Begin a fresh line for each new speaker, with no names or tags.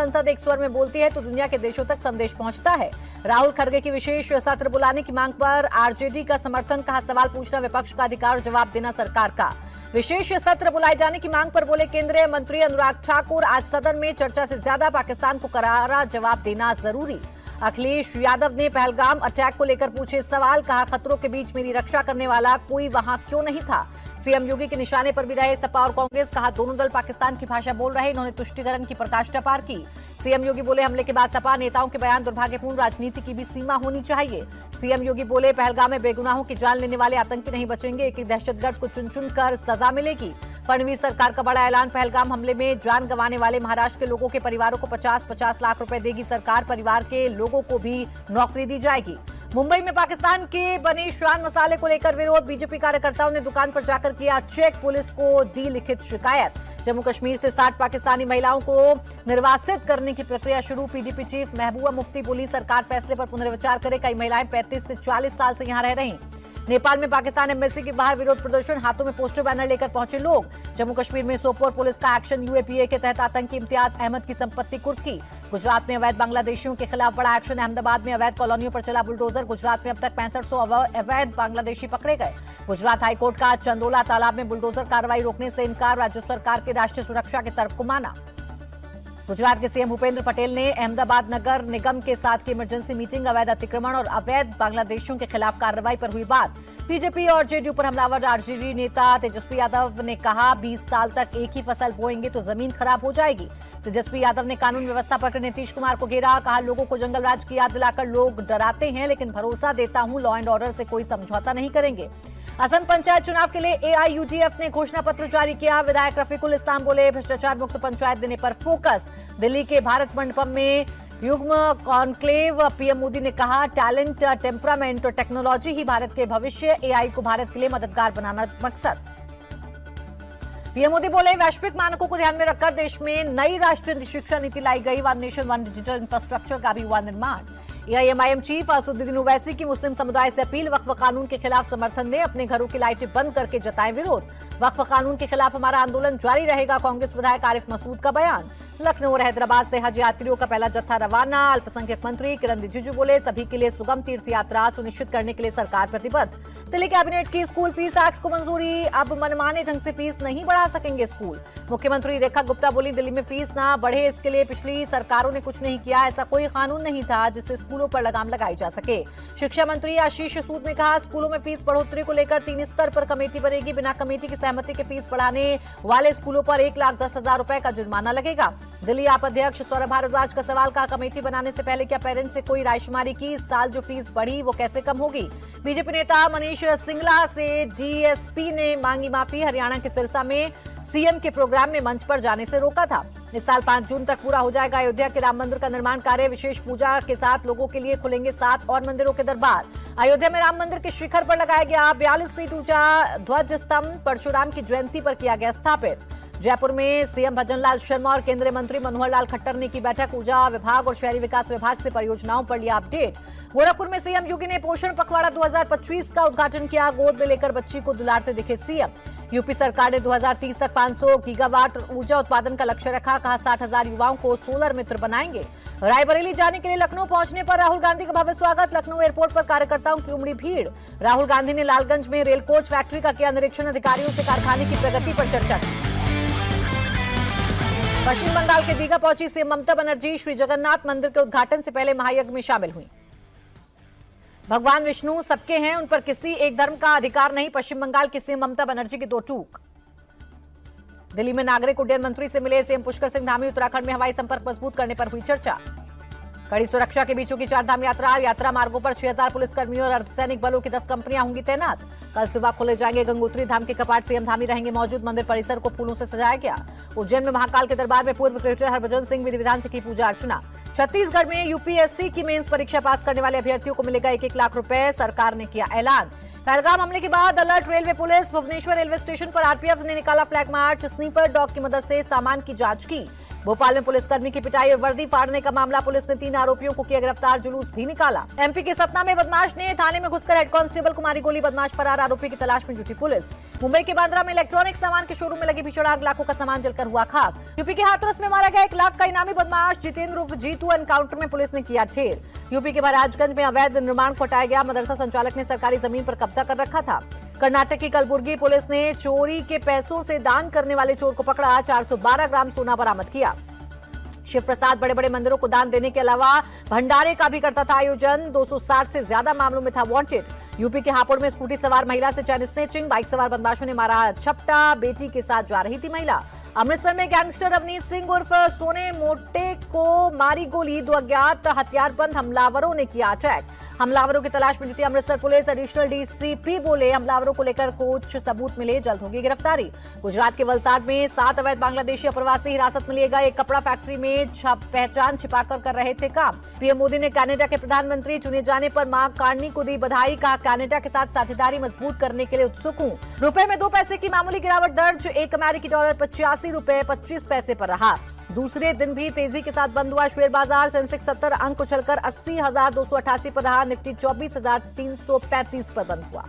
संसद एक स्वर में बोलती है तो दुनिया के देशों तक संदेश पहुंचता है। राहुल खड़गे की विशेष सत्र बुलाने की मांग पर आरजेडी का समर्थन, कहा सवाल पूछना विपक्ष का अधिकार, जवाब देना सरकार का। विशेष सत्र बुलाए जाने की मांग पर बोले केंद्रीय मंत्री अनुराग ठाकुर, आज सदन में चर्चा से ज्यादा पाकिस्तान को करारा जवाब देना जरूरी। अखिलेश यादव ने पहलगाम अटैक को लेकर पूछे सवाल, कहा खतरों के बीच मेरी रक्षा करने वाला कोई वहां क्यों नहीं था। सीएम योगी के निशाने पर भी रहे सपा और कांग्रेस, कहा दोनों दल पाकिस्तान की भाषा बोल रहे, इन्होंने तुष्टीकरण की पराकाष्ठा पार की। सीएम योगी बोले हमले के बाद सपा नेताओं के बयान दुर्भाग्यपूर्ण, राजनीति की भी सीमा होनी चाहिए। सीएम योगी बोले पहलगाम में बेगुनाहों की जान लेने वाले आतंकी नहीं बचेंगे, एक दहशतगर्द को चुन चुन कर सजा मिलेगी। फडणवीस सरकार का बड़ा ऐलान, पहलगाम हमले में जान गंवाने वाले महाराष्ट्र के लोगों के परिवारों को 50-50 लाख रुपए देगी सरकार, परिवार के लोगों को भी नौकरी दी जाएगी। मुंबई में पाकिस्तान के बने शान मसाले को लेकर विरोध, बीजेपी कार्यकर्ताओं ने दुकान पर जाकर किया चेक, पुलिस को दी लिखित शिकायत। जम्मू कश्मीर से 60 पाकिस्तानी महिलाओं को निर्वासित करने की प्रक्रिया शुरू, पीडीपी चीफ महबूबा मुफ्ती बोली सरकार फैसले पर पुनर्विचार करे, कई महिलाएं 35 से 40 साल से यहां रह रही। नेपाल में पाकिस्तान एम्बेसी के बाहर विरोध प्रदर्शन, हाथों में पोस्टर बैनर लेकर पहुंचे लोग। जम्मू कश्मीर में सोपोर पुलिस का एक्शन, यूएपीए के तहत आतंकी इम्तियाज अहमद की संपत्ति कुर्की। गुजरात में अवैध बांग्लादेशियों के खिलाफ बड़ा एक्शन, अहमदाबाद में अवैध कॉलोनियों पर चला बुलडोजर। गुजरात में अब तक 6500 अवैध बांग्लादेशी पकड़े गए। गुजरात हाईकोर्ट का चंदोला तालाब में बुलडोजर कार्रवाई रोकने से इनकार, राज्य सरकार के राष्ट्रीय सुरक्षा के तर्क को माना। गुजरात के सीएम भूपेंद्र पटेल ने अहमदाबाद नगर निगम के साथ की इमरजेंसी मीटिंग, अवैध अतिक्रमण और अवैध बांग्लादेशियों के खिलाफ कार्रवाई पर हुई बात। बीजेपी और जेडीयू पर हमलावर आरजेडी नेता तेजस्वी यादव ने कहा 20 साल तक एक ही फसल बोएंगे तो जमीन खराब हो जाएगी। तेजस्वी यादव ने कानून व्यवस्था पर नीतीश कुमार को घेरा, कहा लोगों को जंगल राज की याद दिलाकर लोग डराते हैं, लेकिन भरोसा देता हूं लॉ एंड ऑर्डर से कोई समझौता नहीं करेंगे। असम पंचायत चुनाव के लिए एआईयूडीएफ ने घोषणा पत्र जारी किया, विधायक रफीकुल इस्लाम बोले भ्रष्टाचार मुक्त पंचायत देने पर फोकस। दिल्ली के भारत मंडपम में युग्म कॉन्क्लेव, पीएम मोदी ने कहा टैलेंट, टेम्परामेंट और टेक्नोलॉजी ही भारत के भविष्य, एआई को भारत के लिए मददगार बनाना मकसद। पीएम मोदी बोले वैश्विक मानकों को ध्यान में रखकर देश में नई राष्ट्रीय शिक्षा नीति लाई गई, one nation one digital infrastructure का भी हुआ निर्माण। एआईएमआईएम चीफ असदुद्दीन ओवैसी की मुस्लिम समुदाय से अपील, वक्फ कानून के खिलाफ समर्थन दें, अपने घरों की लाइटें बंद करके जताएं विरोध। वक्फ कानून के खिलाफ हमारा आंदोलन जारी रहेगा, कांग्रेस विधायक आरिफ मसूद का बयान। लखनऊ और हैदराबाद से हज यात्रियों का पहला जत्था रवाना, अल्पसंख्यक मंत्री किरण रिजिजू बोले सभी के लिए सुगम तीर्थ यात्रा सुनिश्चित करने के लिए सरकार प्रतिबद्ध। दिल्ली कैबिनेट की स्कूल फीस एक्ट को मंजूरी, अब मनमाने ढंग से फीस नहीं बढ़ा सकेंगे स्कूल। मुख्यमंत्री रेखा गुप्ता बोली दिल्ली में फीस ना बढ़े इसके लिए पिछली सरकारों ने कुछ नहीं किया, ऐसा कोई कानून नहीं था जिससे स्कूलों पर लगाम लगाई जा सके। शिक्षा मंत्री आशीष सूद ने कहा स्कूलों में फीस बढ़ोतरी को लेकर 3 स्तर पर कमेटी बनेगी, बिना कमेटी की सहमति के फीस बढ़ाने वाले स्कूलों पर 1,10,000 रुपए का जुर्माना लगेगा। दिल्ली आप अध्यक्ष सौरभ भारद्वाज का सवाल, का कमेटी बनाने से पहले क्या पेरेंट्स से कोई रायशुमारी की, इस साल जो फीस बढ़ी वो कैसे कम होगी। बीजेपी नेता मनीष सिंगला से डीएसपी ने मांगी माफी, हरियाणा के सिरसा में सीएम के प्रोग्राम में मंच पर जाने से रोका था। इस साल 5 जून तक पूरा हो जाएगा अयोध्या के राम मंदिर का निर्माण कार्य, विशेष पूजा के साथ लोगों के लिए खुलेंगे 7 और मंदिरों के दरबार। अयोध्या में राम मंदिर के शिखर पर लगाया गया 42 फीट ऊंचा ध्वज स्तंभ, परशुराम की जयंती पर किया गया स्थापित। जयपुर में सीएम भजनलाल शर्मा और केंद्रीय मंत्री मनोहर लाल खट्टर ने की बैठक, ऊर्जा विभाग और शहरी विकास विभाग से परियोजनाओं पर लिया अपडेट। गोरखपुर में सीएम योगी ने पोषण पखवाड़ा 2025 का उद्घाटन किया, गोद में लेकर बच्ची को दुलारते दिखे सीएम। यूपी सरकार ने 2030 तक 500 गीगावाट ऊर्जा उत्पादन का लक्ष्य रखा, कहा 60,000 युवाओं को सोलर मित्र बनाएंगे। रायबरेली जाने के लिए लखनऊ पहुंचने पर राहुल गांधी का भव्य स्वागत, लखनऊ एयरपोर्ट पर कार्यकर्ताओं की उमड़ी भीड़। राहुल गांधी ने लालगंज में रेल कोच फैक्ट्री का किया निरीक्षण, अधिकारियों से कारखाने की प्रगति पर चर्चा की। पश्चिम बंगाल के दीघा पहुंची सीएम ममता बनर्जी, श्री जगन्नाथ मंदिर के उद्घाटन से पहले महायज्ञ में शामिल हुई। भगवान विष्णु सबके हैं, उन पर किसी एक धर्म का अधिकार नहीं, पश्चिम बंगाल की सीएम ममता बनर्जी की 2 टूक। दिल्ली में नागरिक उड्डयन मंत्री से मिले सीएम पुष्कर सिंह धामी, उत्तराखंड में हवाई संपर्क मजबूत करने पर हुई चर्चा। कड़ी सुरक्षा के बीच होगी 4 धाम यात्रा मार्गों पर 6000 पुलिसकर्मियों और अर्धसैनिक बलों की 10 कंपनियां होंगी तैनात। कल सुबह खोले जाएंगे गंगोत्री धाम के कपाट, सीएम धामी रहेंगे मौजूद, मंदिर परिसर को फूलों से सजाया गया। उज्जैन में महाकाल के दरबार में पूर्व कलेक्टर हरभजन सिंह विधि विधान से की पूजा अर्चना। छत्तीसगढ़ में यूपीएससी की मेंस परीक्षा पास करने वाले अभ्यर्थियों को मिलेगा 1-1 लाख रुपए, सरकार ने किया ऐलान। पहलगाम हमले के बाद alert railway police, Bhubaneswar railway station पर आरपीएफ ने निकाला फ्लैग मार्च, स्नीपर डॉग की मदद से सामान की जांच की। भोपाल में पुलिसकर्मी की पिटाई और वर्दी फाड़ने का मामला, पुलिस ने 3 आरोपियों को किया गिरफ्तार, जुलूस भी निकाला। एमपी के सतना में बदमाश ने थाने में घुसकर हेड कांस्टेबल को मारी गोली, बदमाश फरार, आरोपी की तलाश में जुटी पुलिस। मुंबई के बांद्रा में इलेक्ट्रॉनिक सामान के शोरूम में लगी भीषण आग, लाखों का सामान जलकर हुआ खाक। यूपी के हाथरस में मारा गया 1 लाख का इनामी बदमाश जितेंद्र उर्फ जीतू, एनकाउंटर में पुलिस ने किया ढेर। यूपी के महाराजगंज में अवैध निर्माण को हटाया गया, मदरसा संचालक ने सरकारी जमीन पर कब्जा कर रखा था। कर्नाटक की कलबुर्गी पुलिस ने चोरी के पैसों से दान करने वाले चोर को पकड़ा, 412 ग्राम सोना बरामद किया। शिव प्रसाद बड़े बड़े मंदिरों को दान देने के अलावा भंडारे का भी करता था आयोजन, 260 से ज्यादा मामलों में था वांटेड। यूपी के हापुड़ में स्कूटी सवार महिला से चैन स्नेचिंग, बाइक सवार बदमाशों ने मारा झपटा, बेटी के साथ जा रही थी महिला। अमृतसर में गैंगस्टर अवनीत सिंह उर्फ सोने मोटे को मारी गोली, 2 अज्ञात हथियारबंद हमलावरों ने किया अटैक। हमलावरों की तलाश में जुटी अमृतसर पुलिस, एडिशनल डीसीपी बोले हमलावरों को लेकर कुछ सबूत मिले, जल्द होगी गिरफ्तारी। गुजरात के वलसाड में 7 अवैध बांग्लादेशी अप्रवासी हिरासत में लिए गए, एक कपड़ा फैक्ट्री में पहचान छिपाकर कर रहे थे काम। पीएम मोदी ने कनाडा के प्रधानमंत्री चुने जाने पर मां कार्नी को दी बधाई, कहा कनाडा के साथ साझेदारी मजबूत करने के लिए उत्सुक हूं। रुपए में 2 पैसे की मामूली गिरावट दर्ज, 1 अमेरिकी डॉलर 85 रुपए 25 पैसे पर रहा। दूसरे दिन भी तेजी के साथ बंद हुआ शेयर बाजार, सेंसेक्स 70 अंक उछलकर 80,288 पर रहा, निफ्टी 24,335 पर बंद हुआ।